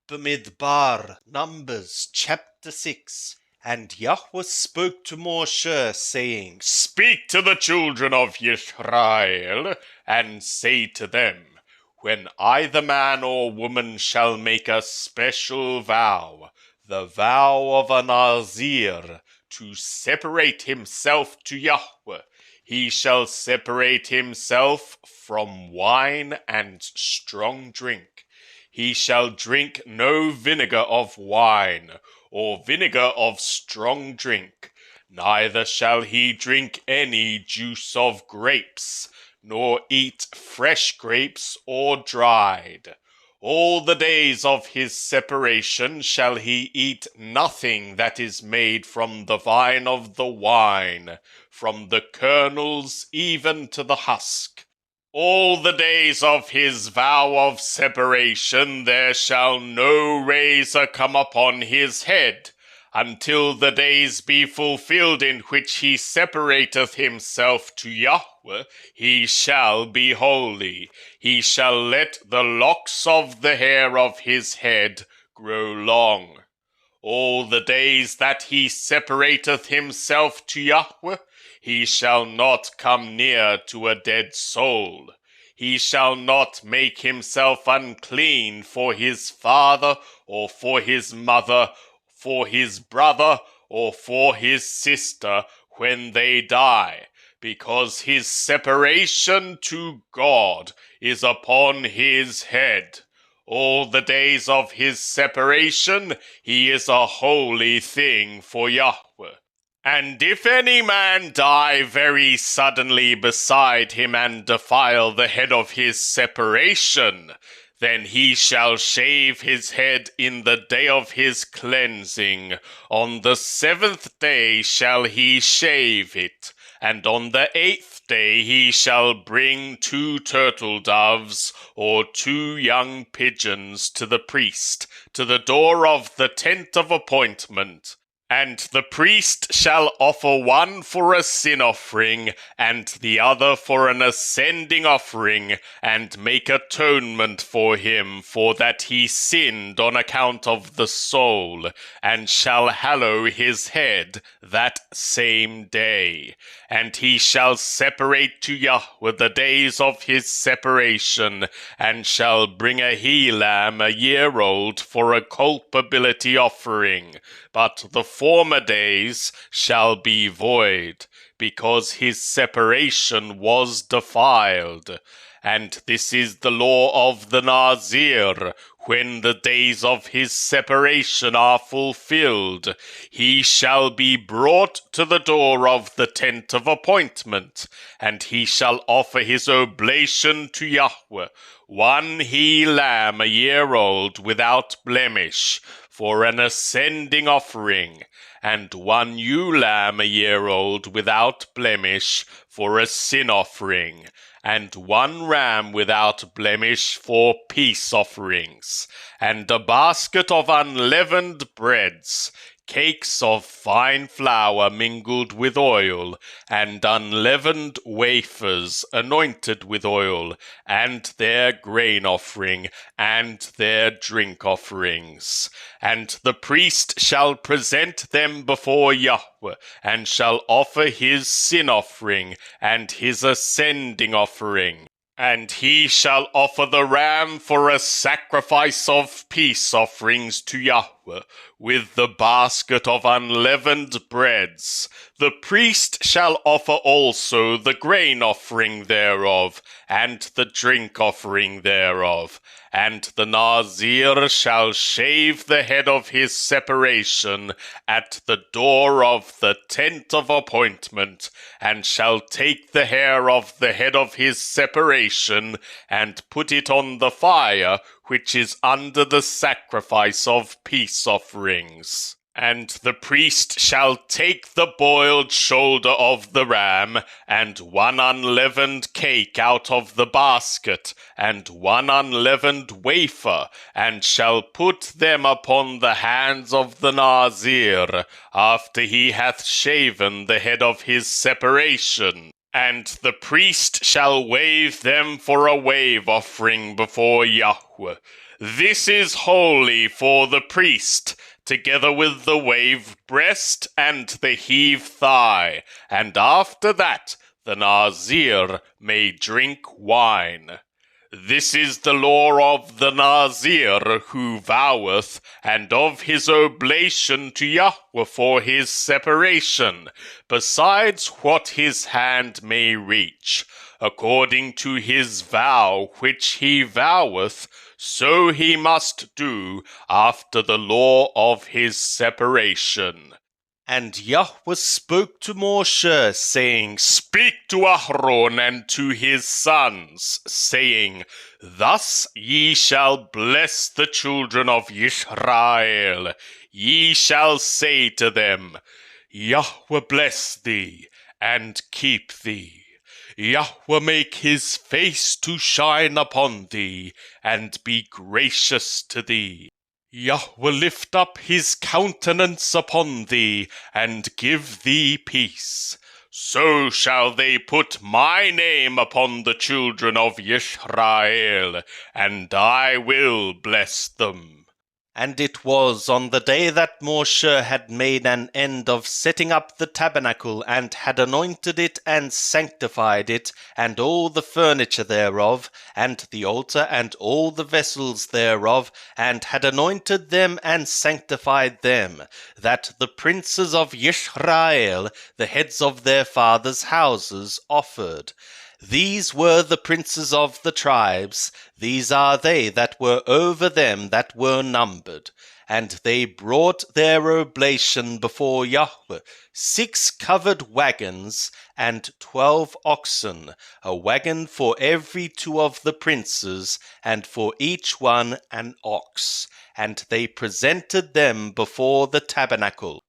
Bamidbar, Numbers, chapter 6. And Yahweh spoke to Moshe, saying, Speak to the children of Israel, and say to them, when either man or woman shall make a special vow, the vow of a Nazir, to separate himself to Yahweh, he shall separate himself from wine and strong drink. He shall drink no vinegar of wine, or vinegar of strong drink, neither shall he drink any juice of grapes, nor eat fresh grapes or dried. All the days of his separation shall he eat nothing that is made from the vine of the wine, from the kernels even to the husk. All the days of his vow of separation there shall no razor come upon his head, until the days be fulfilled in which he separateth himself to Yahweh. He shall be holy. He shall let the locks of the hair of his head grow long. All the days that he separateth himself to Yahweh, he shall not come near to a dead soul. He shall not make himself unclean for his father, or for his mother, for his brother, or for his sister when they die, because his separation to God is upon his head. All the days of his separation he is a holy thing for Yahweh. And if any man die very suddenly beside him and defile the head of his separation, then he shall shave his head in the day of his cleansing. On the 7th day shall he shave it, and on the 8th day he shall bring 2 turtle doves or 2 young pigeons to the priest, to the door of the tent of appointment. And the priest shall offer one for a sin offering, and the other for an ascending offering, and make atonement for him, for that he sinned on account of the soul, and shall hallow his head that same day. And he shall separate to Yahweh the days of his separation, and shall bring a he-lamb a year old for a culpability offering. But the former days shall be void, because his separation was defiled. And this is the law of the Nazir. When the days of his separation are fulfilled, he shall be brought to the door of the tent of appointment, and he shall offer his oblation to Yahweh, 1 he-lamb a year old without blemish, for an ascending offering, and 1 ewe-lamb a year old without blemish, for a sin offering, and 1 ram without blemish for peace offerings, and a basket of unleavened breads, cakes of fine flour mingled with oil, and unleavened wafers anointed with oil, and their grain offering, and their drink offerings. And the priest shall present them before Yahweh, and shall offer his sin offering, and his ascending offering. And he shall offer the ram for a sacrifice of peace offerings to Yahweh, with the basket of unleavened breads. The priest shall offer also the grain offering thereof, and the drink offering thereof. And the Nazir shall shave the head of his separation at the door of the tent of appointment, and shall take the hair of the head of his separation, and put it on the fire which is under the sacrifice of peace offerings. And the priest shall take the boiled shoulder of the ram, and 1 unleavened cake out of the basket, and 1 unleavened wafer, and shall put them upon the hands of the Nazir, after he hath shaven the head of his separation. And the priest shall wave them for a wave offering before Yahweh. This is holy for the priest, together with the wave breast and the heave thigh, and after that the Nazir may drink wine. This is the law of the Nazir who voweth, and of his oblation to Yahweh for his separation, besides what his hand may reach, according to his vow which he voweth, so he must do after the law of his separation. And Yahweh spoke to Moshe, saying, Speak to Aaron and to his sons, saying, Thus ye shall bless the children of Israel. Ye shall say to them, Yahweh bless thee, and keep thee. Yahweh make his face to shine upon thee, and be gracious to thee. Yahweh lift up his countenance upon thee, and give thee peace. So shall they put my name upon the children of Israel, and I will bless them. And it was on the day that Moshe had made an end of setting up the tabernacle, and had anointed it and sanctified it, and all the furniture thereof, and the altar and all the vessels thereof, and had anointed them and sanctified them, that the princes of Israel, the heads of their fathers' houses, offered. These were the princes of the tribes, these are they that were over them that were numbered. And they brought their oblation before Yahweh, 6 covered wagons, and 12 oxen, a wagon for every 2 of the princes, and for each one an ox. And they presented them before the tabernacle.